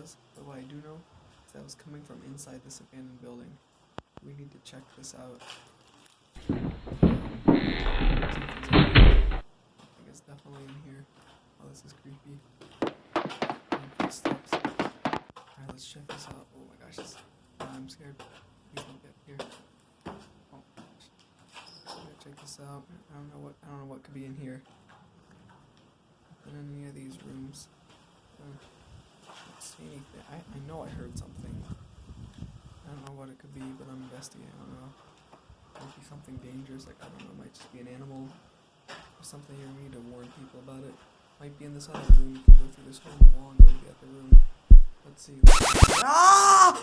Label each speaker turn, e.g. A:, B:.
A: was, but what I do know is that it was coming from inside this abandoned building. We need to check this out. See if it's in here. I think it's definitely in here. Oh, this is creepy. Footsteps. Alright, let's check this out. Oh my gosh, I'm scared. Please don't get here. Oh gosh. Gotta check this out. I don't know what could be in here. Nothing in any of these rooms. Don't see anything. I know I heard something. I don't know what it could be, but I'm investigating. I don't know. Might be something dangerous, like I don't know, it might just be an animal or something here. We need to warn people about it. Might be in this other room. You can go through this hole in the wall and go to the other room. Let's see. Ah!